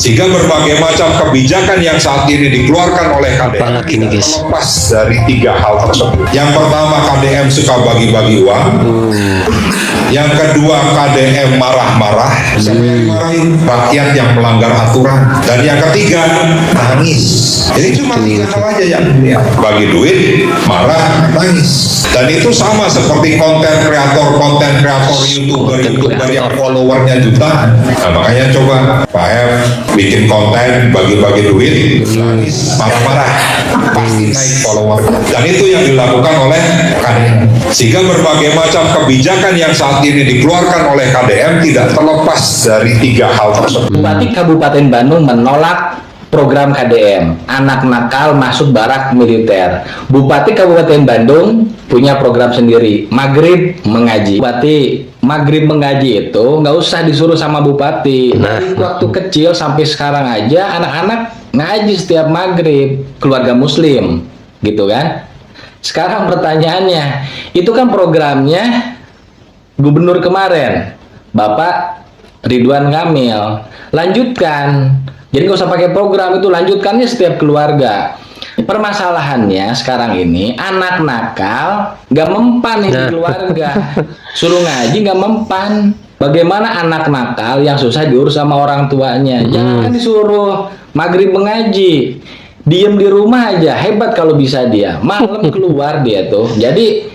Sehingga berbagai macam kebijakan yang saat ini dikeluarkan oleh KDM tidak terlepas dari tiga hal tersebut. Yang pertama, KDM suka bagi-bagi uang. Yang kedua, KDM marah-marah, marahin rakyat yang melanggar aturan. Dan yang ketiga, nangis. Jadi cuma tiga hal aja yang dilihat. Bagi duit, marah, nangis. Dan itu sama seperti konten kreator YouTuber yang followernya jutaan. Nah, makanya coba Pak F bikin konten bagi-bagi duit, nangis, marah-marah, pasti naik follower. Dan itu yang dilakukan oleh KDM. Sehingga berbagai macam kebijakan yang saat ini dikeluarkan oleh KDM tidak terlepas dari tiga hal tersebut. Bupati Kabupaten Bandung menolak program KDM, anak nakal masuk barak militer. Bupati Kabupaten Bandung punya program sendiri, Maghrib Mengaji. Bupati, Maghrib Mengaji itu nggak usah disuruh sama Bupati. Dari waktu kecil sampai sekarang aja anak-anak ngaji setiap Maghrib, keluarga Muslim, gitu kan? Sekarang pertanyaannya, itu kan programnya Gubernur kemarin, Bapak Ridwan Kamil. Lanjutkan. Jadi nggak usah pakai program itu, lanjutkannya setiap keluarga. Permasalahannya sekarang ini anak nakal nggak mempan di keluarga, suruh ngaji nggak mempan. Bagaimana anak nakal yang susah diurus sama orang tuanya? Jangan disuruh Maghrib mengaji, diem di rumah aja, hebat kalau bisa dia. Malam keluar dia tuh. Jadi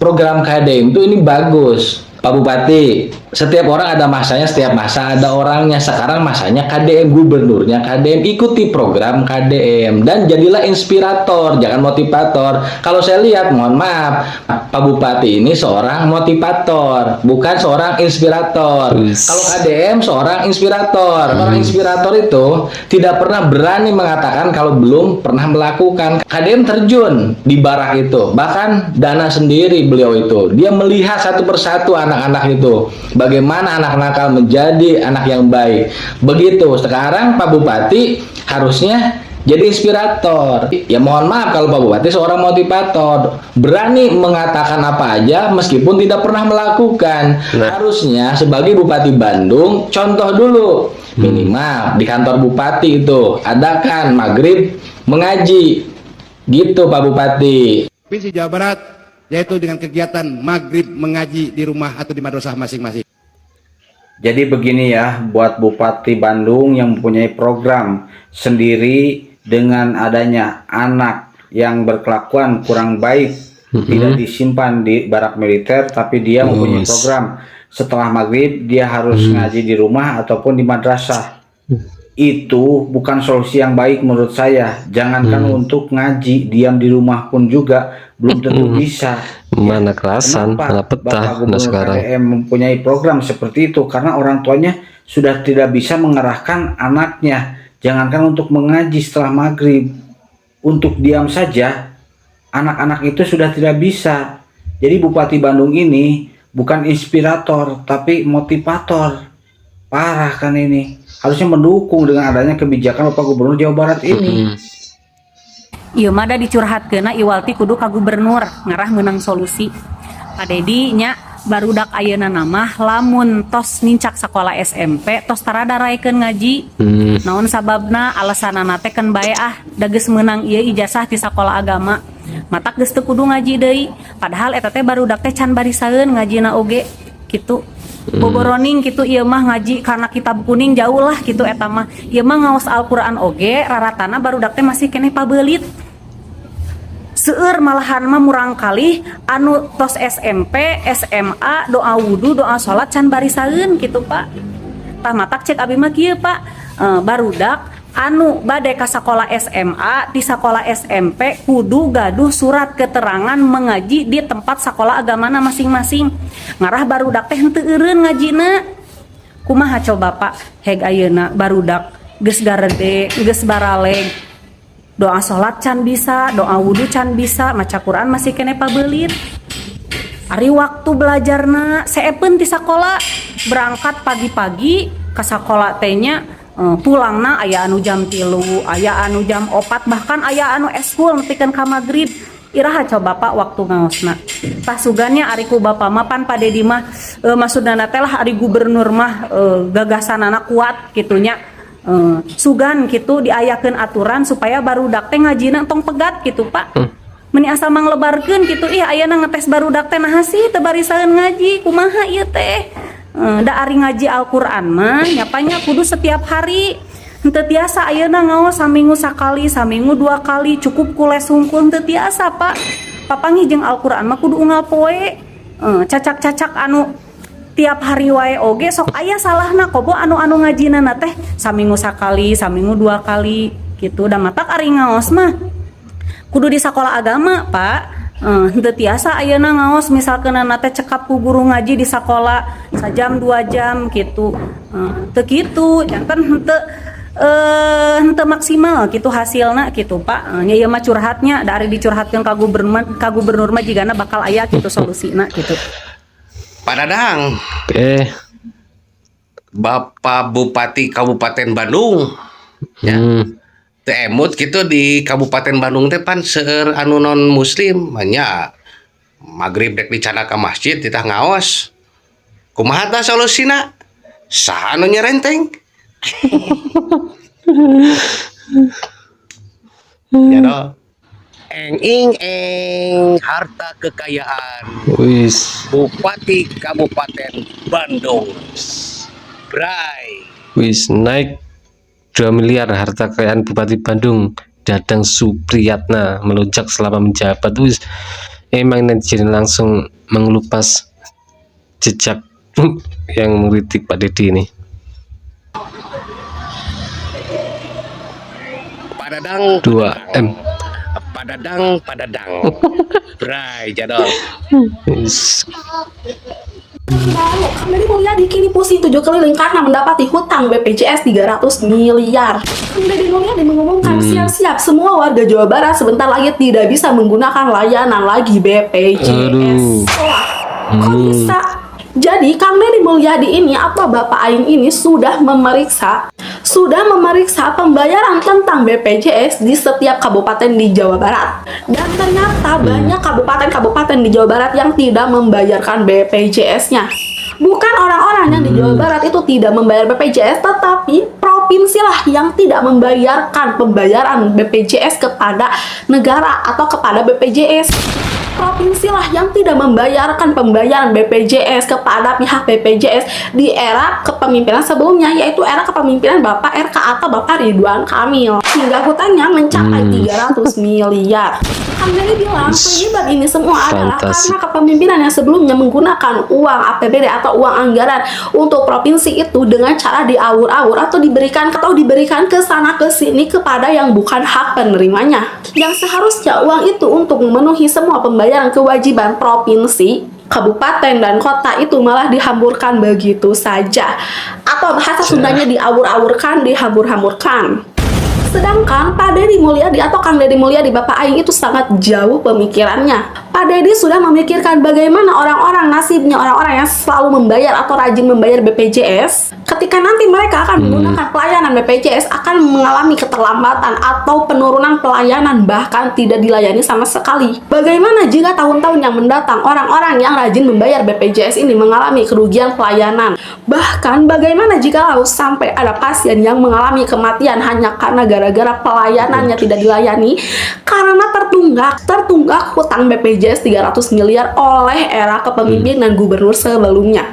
program KDM itu ini bagus, Pak Bupati. Setiap orang ada masanya, setiap masa ada orangnya. Sekarang masanya KDM, gubernurnya KDM, ikuti program KDM dan jadilah inspirator, jangan motivator. Kalau saya lihat, mohon maaf, Pak Bupati ini seorang motivator, bukan seorang inspirator. Kalau KDM seorang inspirator. Orang inspirator itu tidak pernah berani mengatakan kalau belum pernah melakukan. KDM terjun di barak itu, bahkan dana sendiri beliau itu. Dia melihat satu persatu anak-anak itu, bagaimana anak nakal menjadi anak yang baik. Begitu. Sekarang Pak Bupati harusnya jadi inspirator. Ya mohon maaf kalau Pak Bupati seorang motivator, berani mengatakan apa aja meskipun tidak pernah melakukan. Harusnya sebagai Bupati Bandung contoh dulu. Minimal di kantor Bupati itu adakan Maghrib Mengaji. Gitu Pak Bupati. Provinsi Jawa Barat, yaitu dengan kegiatan Maghrib Mengaji di rumah atau di madrasah masing-masing. Jadi begini ya, buat Bupati Bandung yang mempunyai program sendiri dengan adanya anak yang berkelakuan kurang baik, tidak disimpan di barak militer, tapi dia mempunyai program setelah maghrib dia harus ngaji di rumah ataupun di madrasah. Itu bukan solusi yang baik menurut saya. Jangankan untuk ngaji, diam di rumah pun juga belum tentu bisa. Mana kerasan, mana petah. Bapak Gubernur KDM mempunyai program seperti itu karena orang tuanya sudah tidak bisa mengarahkan anaknya. Jangankan untuk mengaji setelah maghrib, untuk diam saja anak-anak itu sudah tidak bisa. Jadi Bupati Bandung ini bukan inspirator tapi motivator. Parah kan ini. Harusnya mendukung dengan adanya kebijakan Bapak Gubernur Jawa Barat ini. Iya mah da dicurhatkeuna Iwalti kudu ka gubernur ngarah menang solusi. Pak Dedi nya barudak ayeuna nama lamun tos nincak sekolah SMP tos tara daraekeun ngaji. Naon sababna alasanana teh keun bae da geus meunang ieu ijazah ti sakola agama. Matak geus teu kudu ngaji deui. Padahal eta teh barudak teh can barisaeun ngajina oge kitu. Boboroning gitu ieu mah ngaji karena kitab kuning jauh lah gitu eta mah. Ieu mah ngaos Al-Qur'an oge raratana barudak teh masih keneh pabelit. Seueur malahan mah murang kali anu tos SMP, SMA, doa wudu, doa salat can barisaeun gitu Pak. Tah matak cek abi mah kieu Pak, barudak anu bade ka sakola SMA di sakola SMP kudu gaduh surat keterangan mengaji di tempat sakola agamana masing-masing. Ngarah barudak teh henteu eureun ngajina. Kumaha coba Pak heg ayeuna barudak geus garede, geus baraleg. Doa sholat can bisa, doa wudhu can bisa, maca Quran masih kene pabelit. Ari waktu belajarna seepeun ti sakola, berangkat pagi-pagi ka sakola tehnya, pulangna aya anu jam 3, aya anu jam 4, bahkan aya anu eskul nepikeun ka magrib. Iraha coba Pak waktu ngaosna. Tah sugannya ari ku Bapak mah pan Pak Dedi mah maksudna teh lah ari gubernur mah gagasanana kuat kitunya. sugan gitu diayakeun aturan supaya barudak teh ngajina tong pegat gitu Pak. Meni asa manglebarkeun gitu ih ayeuna ngetes barudak teh naha sih teu barisaeun ngaji kumaha ieu teh. Da ari ngaji Al-Qur'an mah nyapanya kudu setiap hari. Henteu tiasa ayeuna ngaos saminggu sakali, saminggu 2 kali cukup ku les hungkul henteu tiasa Pak. Papanggih jeung Al-Qur'an mah kudu unggal poe. Cacak-cacak anu tiap hari wae oge sok aya salahna kobo anu ngajina teh saminggu sakali, saminggu 2 kali gitu. Da matak ari ngaos mah kudu di sekolah agama Pak. Henteu tiasa ayeuna ngaos misalkeun teh cekap ku guru ngaji di sekolah sajam 2 jam gitu. Teu kitu, janten henteu maksimal gitu hasilna gitu Pak. Nya ieu mah curhatnya dari dicurhatkeun ka gubernur mah jigana bakal aya gitu solusina gitu. Pak Dadang, Bapak Bupati Kabupaten Bandung, ya, teu emut gitu di Kabupaten Bandung teh pan seueur anu non muslim, nya magrib dek dicana ka masjid ditah ngaos. Kumaha tah solusina? Saha anu nyerenteng? Ya doh. Eng harta kekayaan Wis, Bupati Kabupaten Bandung. Bray. wis naik 2 miliar harta kekayaan Bupati Bandung Dadang Supriyatna melonjak selama menjabat. Wis, emang netizen langsung mengelupas jejak yang mengkritik Pak Deddy ini. Pak Dadang 2M. Pak Dadang. Bray jadol. Wis, Kembali Mulyadi kini pusing 7 keliling karena mendapati hutang BPJS 300 miliar. Kembali Mulyadi mengumumkan siap-siap semua warga Jawa Barat sebentar lagi tidak bisa menggunakan layanan lagi BPJS. Wah, kok bisa? Jadi Kang Deddy Mulyadi ini atau Bapak Aing ini sudah memeriksa pembayaran tentang BPJS di setiap kabupaten di Jawa Barat. Dan ternyata banyak kabupaten-kabupaten di Jawa Barat yang tidak membayarkan BPJS-nya. Bukan orang-orang yang di Jawa Barat itu tidak membayar BPJS, tetapi provinsi lah yang tidak membayarkan pembayaran BPJS kepada negara atau kepada BPJS. Provinsi lah yang tidak membayarkan pembayaran BPJS kepada pihak BPJS di era kepemimpinan sebelumnya, yaitu era kepemimpinan Bapak RK atau Bapak Ridwan Kamil, hingga hutangnya mencapai 300 miliar. Kang Deddy bilang penyebab ini semua adalah karena kepemimpinan yang sebelumnya menggunakan uang APBD atau uang anggaran untuk provinsi itu dengan cara diawur-awur atau diberikan ke sana ke sini kepada yang bukan hak penerimanya. Yang seharusnya uang itu untuk memenuhi semua pembayaran kewajiban provinsi, kabupaten, dan kota itu malah dihamburkan begitu saja. Atau bahasa Sundanya diawur-awurkan, dihambur-hamburkan. Sedangkan Pak Deddy Mulyadi atau Kang Deddy Mulyadi Bapak Aing itu sangat jauh pemikirannya. Pak Deddy sudah memikirkan bagaimana orang-orang nasibnya orang-orang yang selalu membayar atau rajin membayar BPJS. Ketika nanti mereka akan menggunakan pelayanan BPJS akan mengalami keterlambatan atau penurunan pelayanan, bahkan tidak dilayani sama sekali. Bagaimana jika tahun-tahun yang mendatang orang-orang yang rajin membayar BPJS ini mengalami kerugian pelayanan? Bahkan bagaimana jika sampai ada pasien yang mengalami kematian hanya karena gara-gara pelayanannya tidak dilayani karena tertunggak hutang BPJS 300 miliar oleh era kepemimpinan gubernur sebelumnya.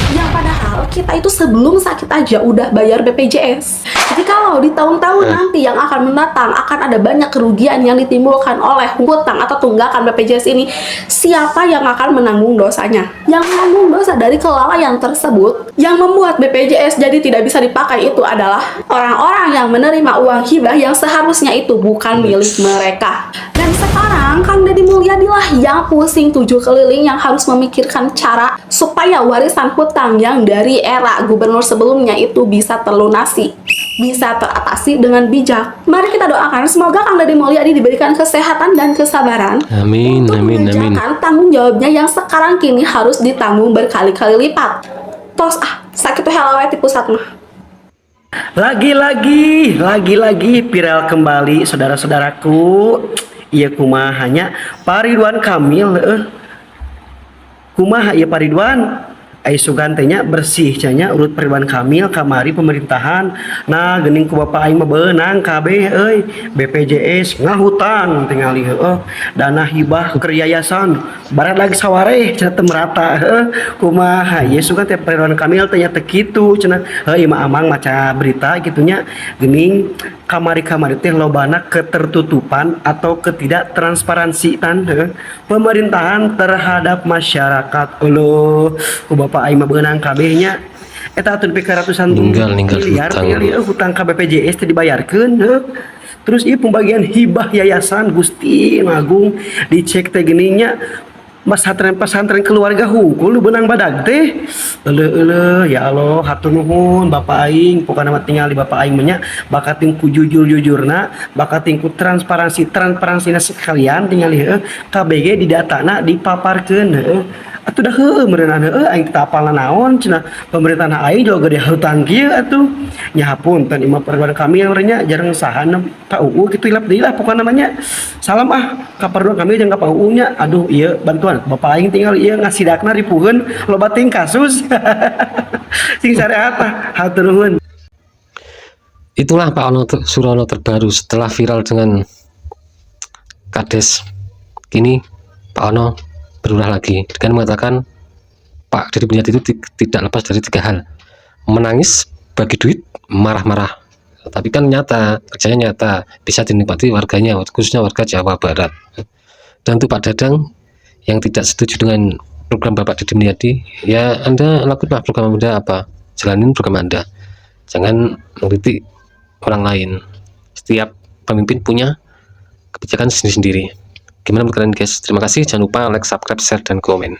Yang padahal kita itu sebelum sakit aja udah bayar BPJS. Jadi kalau di tahun-tahun nanti yang akan mendatang akan ada banyak kerugian yang ditimbulkan oleh hutang atau tunggakan BPJS ini, siapa yang akan menanggung dosanya? Yang menanggung dosa dari kelalaian tersebut yang membuat BPJS jadi tidak bisa dipakai itu adalah orang-orang yang menerima uang hibah yang seharusnya itu bukan milik mereka. Dan sekarang Kang Deddy Mulyadi lah yang pusing 7 keliling yang harus memikirkan cara supaya warisan hutang yang dari era gubernur sebelumnya itu bisa terlunasi, bisa teratasi dengan bijak. Mari kita doakan semoga Kang Deddy Mulyadi diberikan kesehatan dan kesabaran untuk mengerjakan tanggung jawabnya yang sekarang kini harus ditanggung berkali-kali lipat. Tos sakit helawe di pusat mah. Lagi-lagi viral kembali saudara-saudaraku. Iya kumahanya Pak Ridwan Kamil. Kumaha iya Pak Ridwan? sugantenya bersih cenanya urut Ridwan Kamil kamari pemerintahan. Nah gening ku bapak aing mah beunang kabeh euy BPJS ngahutang tingali heueuh dana hibah ke yayasan barat lagi sawareh cenah teu merata heueuh kumaha ieu sugante Ridwan Kamil teh nya teu kitu cenah heuh imah amang maca berita gitunya gening kamari-kamari teh lobana ketertutupan atau ketidaktransparansi tan pemerintahan terhadap masyarakat. Uluh ku bapak aing mah beunang kabehnya eta atuh nepi ka ratusan Ninggal miliar hutang. tinggal hutang ka BPJS teh dibayarkeun terus ieu pembagian hibah yayasan Gusti Agung dicek teh geningnya pesantren keluarga hukul benang badag teh ya Allah hatur nuhun bapak aing pokokna mah tinggal di bapak aing nya bakating ku jujurna bakating ku transparansina sekalian tinggal heueuh KBG di datana dipaparkeun heueuh atuh dah heueuh meureunana heueuh aing teu apalna naon cenah pemerintahan aing juga gede hutang kieu atuh nya hapunten imah Ridwan Kamil nya jarang sahana Pak UU kitu hilap deui lah pokona namanya salam ka Ridwan Kamil jeung ka Pak UU nya aduh ieu bantuan bapak aing tinggal ieu ngasidakna ripuheun loba ting kasus sing sarehat hatur nuhun. Itulah Pak Ono Surono terbaru setelah viral dengan Kades. Kini Pak Ono berulah lagi dengan mengatakan Pak Deddy Mulyadi itu tidak lepas dari 3 hal: menangis, bagi duit, marah-marah. Tapi kan nyata, kerjanya nyata, bisa dinikmati warganya, khususnya warga Jawa Barat. Dan untuk Pak Dadang yang tidak setuju dengan program Bapak Deddy Mulyadi, ya Anda lakukanlah program Anda apa, jalanin program Anda, jangan mengkritik orang lain. Setiap pemimpin punya kebijakan sendiri-sendiri. Gimana menurut kalian guys? Terima kasih, jangan lupa like, subscribe, share, dan komen.